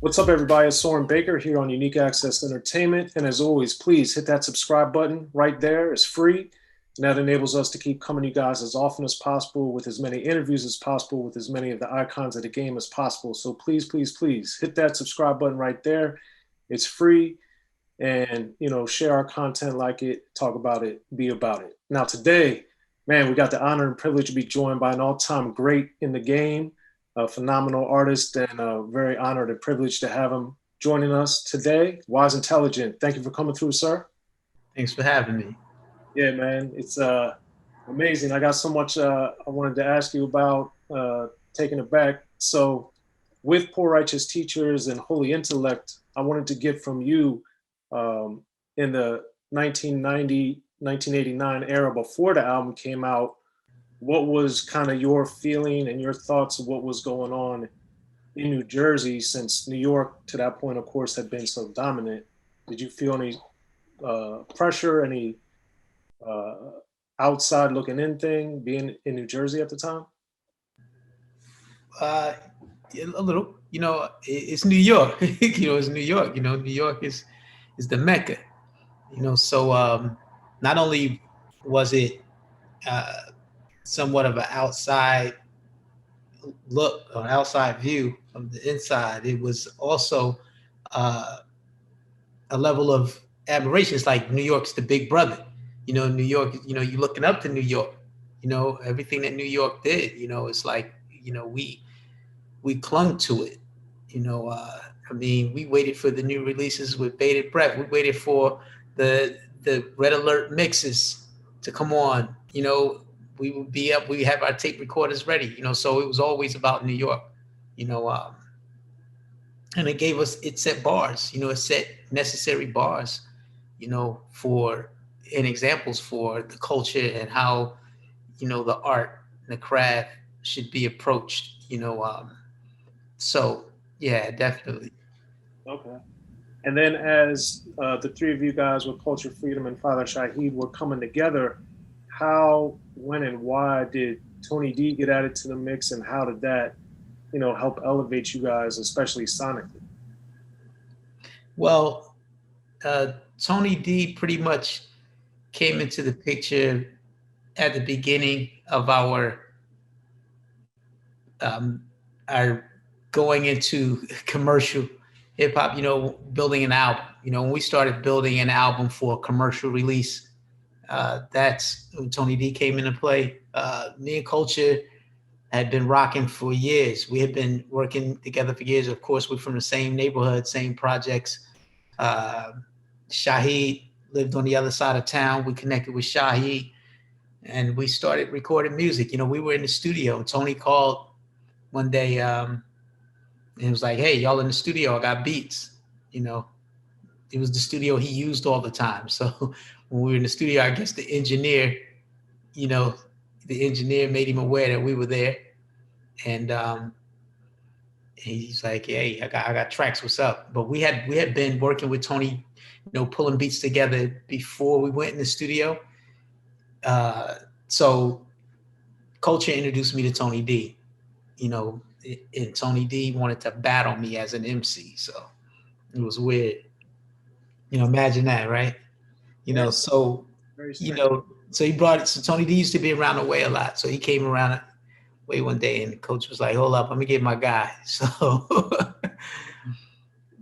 What's up, everybody? It's Soren Baker here on Unique Access Entertainment. And as always, please hit that subscribe button right there. It's free. And that enables us to keep coming to you guys as often as possible with as many interviews as possible, with as many of the icons of the game as possible. So please, please, please hit that subscribe button right there. It's free. And, share our content, like it, talk about it, be about it. Now, today, man, we got the honor and privilege to be joined by an all-time great in the game, a phenomenal artist, and very honored and privileged to have him joining us today. Wise Intelligent, thank you for coming through, sir. Thanks for having me. Yeah, man, it's amazing. I got so much I wanted to ask you about, taking it back. So with Poor Righteous Teachers and Holy Intellect, I wanted to get from you in the 1990, 1989 era before the album came out, what was kind of your feeling and your thoughts of what was going on in New Jersey, since New York to that point, of course, had been so dominant? Did you feel any pressure, any uh, outside looking in thing being in New Jersey at the time? Uh, a little, it's New York. It's New York. New York is the Mecca. So not only was it uh, somewhat of an outside look, or an outside view from the inside, it was also uh, a level of admiration. It's like New York's the big brother. New York. You're looking up to New York. Everything that New York did. It's like we clung to it. We waited for the new releases with bated breath. We waited for the Red Alert mixes to come on. We would be up. We have our tape recorders ready. So it was always about New York. You know, um, and it set bars. It set necessary bars. For and examples for the culture and how the art and the craft should be approached. So yeah, definitely. Okay. And then as the three of you guys with Culture Freedom and Father Shahid were coming together, how, when, and why did Tony D get added to the mix, and how did that, help elevate you guys, especially sonically? Well, Tony D pretty much came into the picture at the beginning of um, our going into commercial hip hop. Building an album. When we started building an album for commercial release, that's when Tony D came into play. Me and Culture had been rocking for years. We had been working together for years. Of course, we're from the same neighborhood, same projects. Uh, Shahid lived on the other side of town. We connected with Shahid and we started recording music. We were in the studio. Tony called one day and was like, "Hey, y'all in the studio? I got beats." You know, it was the studio he used all the time. So when we were in the studio, I guess you know, the engineer made him aware that we were there. And he's like, "Hey, I got tracks. What's up?" But we had been working with Tony, pulling beats together before we went in the studio. Uh, so Culture introduced me to Tony D. You know, and Tony D wanted to battle me as an MC. So it was weird. Imagine that, right? Yeah, So very you strange. know, so he brought it. So Tony D used to be around the way a lot. So he came around the way one day, and the coach was like, "Hold up, let me get my guy."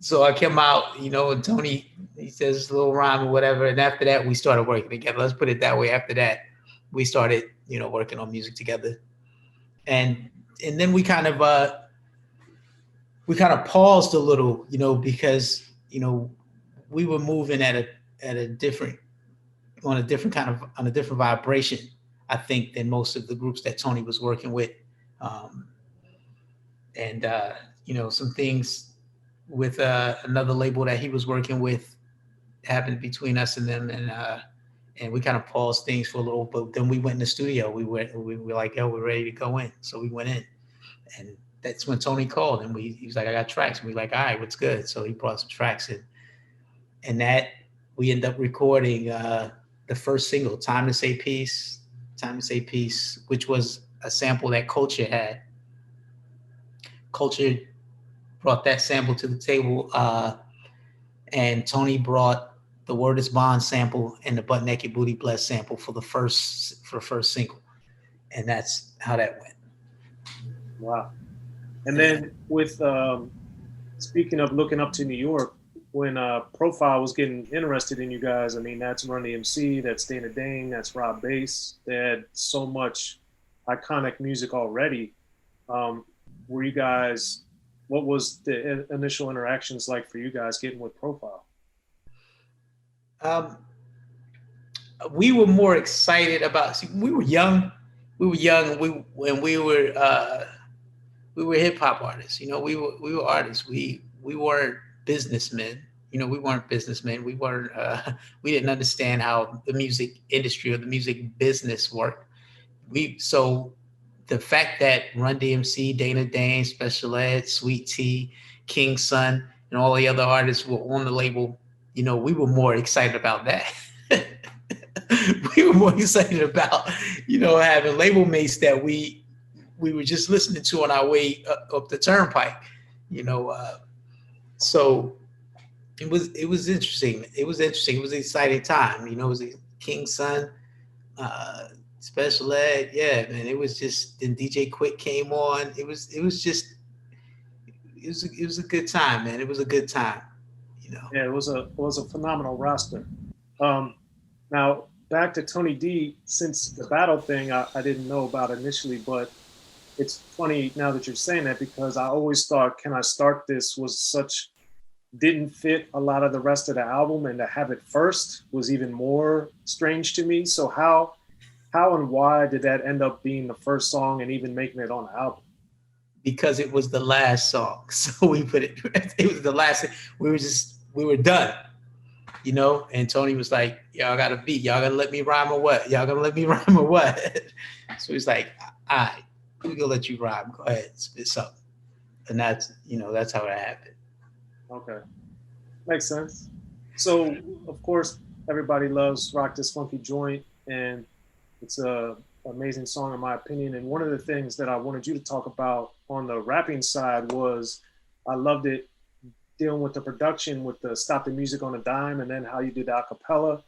So I came out, and Tony, he says this little rhyme or whatever. And after that, we started working together. Let's put it that way. After that, we started, working on music together. And and then we kind of paused a little, because we were moving at a different on a different vibration, I think, than most of the groups that Tony was working with. Um, and some things with another label that he was working with happened between us and them, and we kind of paused things for a little. But then we went in the studio. We were like, "Yo, we're ready to go in." So we went in, and that's when Tony called, and he was like, "I got tracks." And we were like, "All right, what's good?" So he brought some tracks in, and that we ended up recording the first single, "Time to Say Peace," "Time to Say Peace," which was a sample that Culture had. Culture brought that sample to the table, and Tony brought the Word Is Bond sample and the Butt Naked Booty Bless sample for the first single, and that's how that went. Wow. And then with speaking of looking up to New York, when Profile was getting interested in you guys, I mean, that's Run-DMC, that's Dane, that's Rob Bass. They had so much iconic music already. Were you guys, what was the initial interactions like for you guys getting with Profile? We were more excited about, see, we were young, when we were hip hop artists, you know, we were artists. We weren't businessmen. You know, we weren't businessmen. We weren't. We didn't understand how the music industry or the music business worked. So the fact that Run-DMC, Dane, Special Ed, Sweet Tea, King Son, and all the other artists were on the label, you know, we were more excited about that. We were more excited about, you know, having label mates that we were just listening to on our way up the turnpike, you know. So it was interesting. It was interesting. It was an exciting time. You know, it was a King's Son, Special Ed. Yeah, man. It was just, then DJ Quick came on. It was a good time, man. It was a good time. You know. Yeah, it was a phenomenal roster. Now back to Tony D. Since the battle thing, I didn't know about initially, but it's funny now that you're saying that, because I always thought "Can I Start This" didn't fit a lot of the rest of the album, and to have it first was even more strange to me. So how and why did that end up being the first song and even making it on the album? Because it was the last song, so we put it. It was the last. We were done, you know. And Tony was like, "Y'all got a beat. Y'all gonna let me rhyme or what? Y'all gonna let me rhyme or what?" So he's like, "All right, we're gonna let you rhyme. Go ahead, spit something." And that's, you know, that's how it happened. Okay, makes sense. So of course everybody loves "Rock This Funky Joint," and it's a amazing song in my opinion. And one of the things that I wanted you to talk about on the rapping side was, I loved it dealing with the production, with the stop the music on a dime, and then how you did the acapella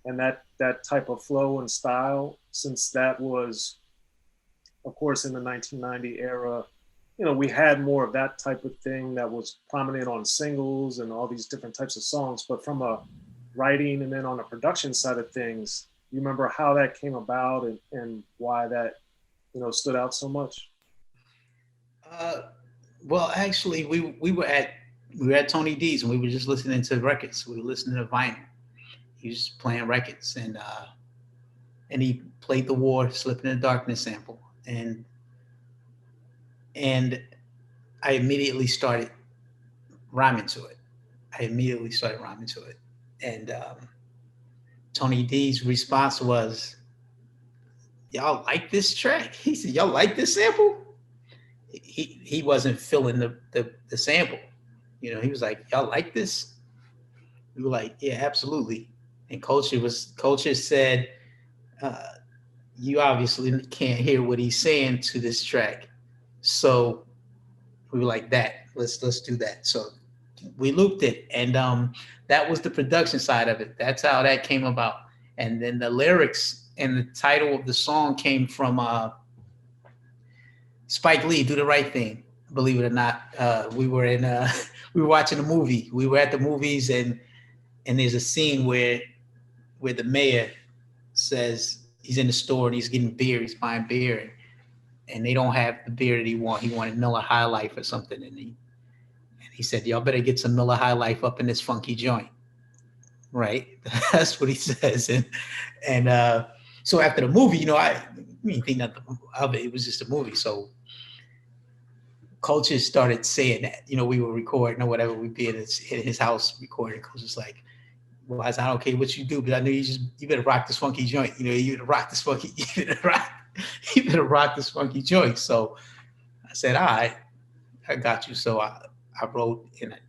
and that type of flow and style, since that was, of course, in the 1990 era. You know, we had more of that type of thing that was prominent on singles and all these different types of songs. But from a writing and then on the production side of things, you remember how that came about and why that, you know, stood out so much? Well, actually, we were at Tony D's, and we were just listening to records. We were listening to vinyl. He was just playing records, and he played the War, Slip in the Darkness sample, and I immediately started rhyming to it. And Tony D's response was, "Y'all like this track?" He said, "Y'all like this sample?" He wasn't feeling the sample. You know, he was like, "Y'all like this?" We were like, "Yeah, absolutely." And Culture said, "You obviously can't hear what he's saying to this track." So we were like, let's do that. So we looped it, and that was the production side of it. That's how that came about. And then the lyrics and the title of the song came from Spike Lee, "Do the Right Thing." Believe it or not, we were watching a movie. We were at the movies, and there's a scene where the mayor says he's in the store and he's getting beer. He's buying beer, and they don't have the beer that he wanted. He wanted Miller High Life or something, and he said, "Y'all better get some Miller High Life up in this funky joint." Right? That's what he says. And so after the movie, you know, I didn't think nothing of it. It was just a movie. So Culture started saying that. You know, we were recording or whatever. We'd be in his house recording. Culture's like, "Well, I said, I don't care what you do, but I know you better rock this funky joint. You know, you better rock this funky, you better rock this funky joint." So I said, "All right, I got you." So I wrote in it,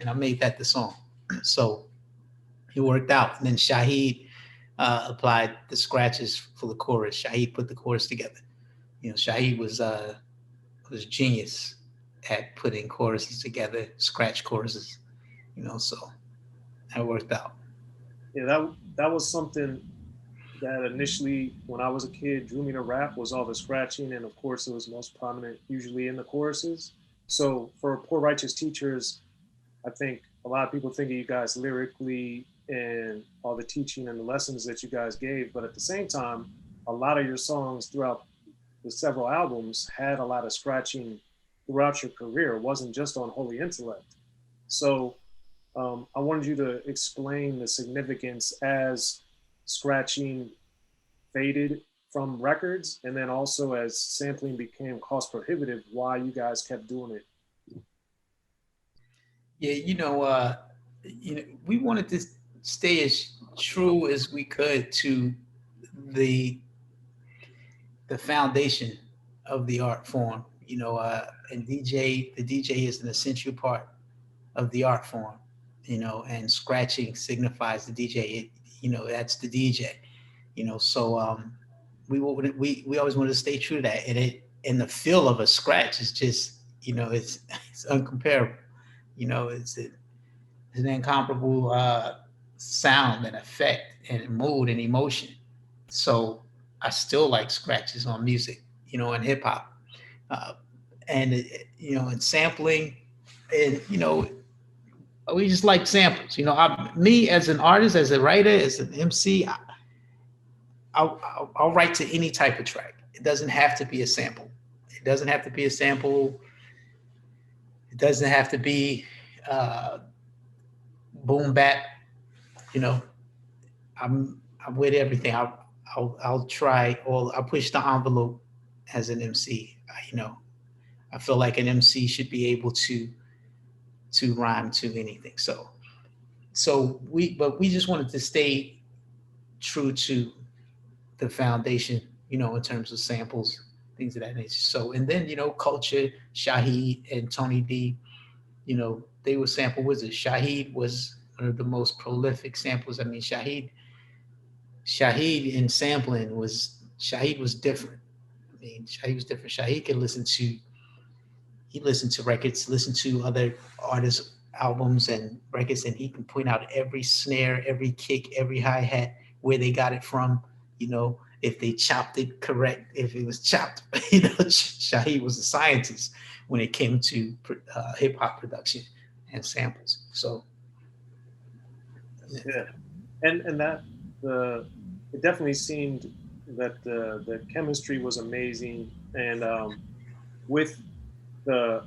and I made that the song. So it worked out. And then Shaheed applied the scratches for the chorus. Shaheed put the chorus together. You know, Shaheed was genius at putting choruses together, scratch choruses, so that worked out. Yeah, that was something that initially, when I was a kid, drew me to rap was all the scratching, and of course, it was most prominent usually in the choruses. So for Poor Righteous Teachers, I think a lot of people think of you guys lyrically and all the teaching and the lessons that you guys gave, but at the same time, a lot of your songs throughout the several albums had a lot of scratching throughout your career. It wasn't just on Holy Intellect. So I wanted you to explain the significance as scratching faded from records, and then also as sampling became cost prohibitive, why you guys kept doing it. Yeah, we wanted to stay as true as we could to the the foundation of the art form. And the DJ is an essential part of the art form. And scratching signifies the DJ. That's the DJ. So we always wanted to stay true to that, and the feel of a scratch is just it's uncomparable. It's an incomparable sound and effect and mood and emotion. So I still like scratches on music, and hip hop, uh, and and sampling, and we just like samples. Me as an artist, as a writer, as an MC, I'll write to any type of track. It doesn't have to be a sample. It doesn't have to be a sample. It doesn't have to be boom bap. You know, I'm with everything. I'll try all. I'll push the envelope as an MC. I feel like an MC should be able to rhyme to anything. But we just wanted to stay true to the foundation, in terms of samples, things of that nature. So, and then, Culture, Shaheed, and Tony D, they were sample wizards. Shaheed was one of the most prolific samplers. I mean, Shaheed in sampling Shaheed was different. I mean, Shaheed was different. Shaheed could he listened to records, listen to other artists' albums and records, and he can point out every snare, every kick, every hi-hat, where they got it from, if they chopped it correct, if it was chopped. Shaheed was a scientist when it came to hip-hop production and samples. So yeah, and that it definitely seemed that the chemistry was amazing, and with the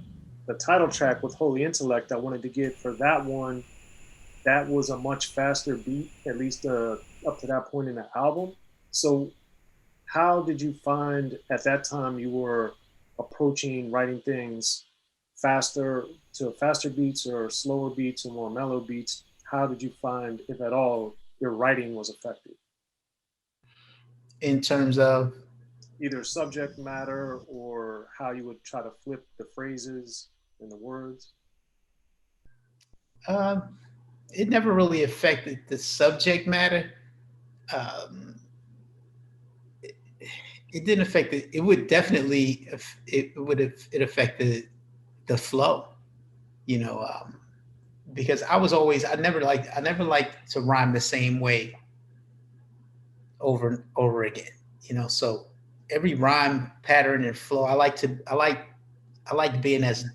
title track with Holy Intellect, I wanted to get for that one. That was a much faster beat, at least up to that point in the album. So, how did you find at that time you were approaching writing things faster to faster beats or slower beats or more mellow beats? How did you find, if at all, your writing was affected? in terms of, Either subject matter or how you would try to flip the phrases and the words? um, it never really affected the subject matter. Um, it, it didn't affect it. It would definitely, it would have, it affected the flow, you know, because I never liked to rhyme the same way over and over again, so every rhyme pattern and flow, I like being as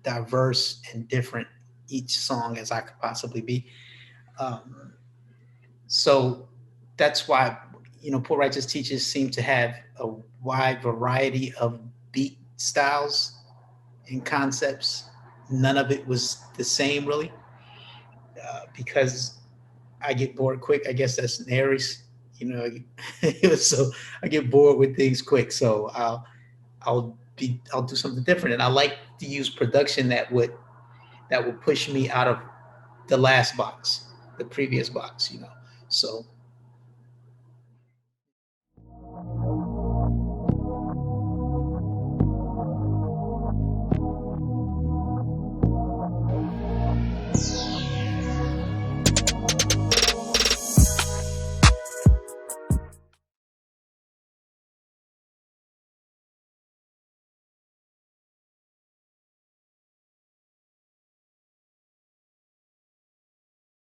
diverse and different each song as I could possibly be. Um, so that's why, Poor Righteous Teachers seem to have a wide variety of beat styles and concepts. None of it was the same really, because I get bored quick. I guess that's an Aries, so I get bored with things quick. So I'll do something different, and I like to use production that would push me out of the last box, the previous box. So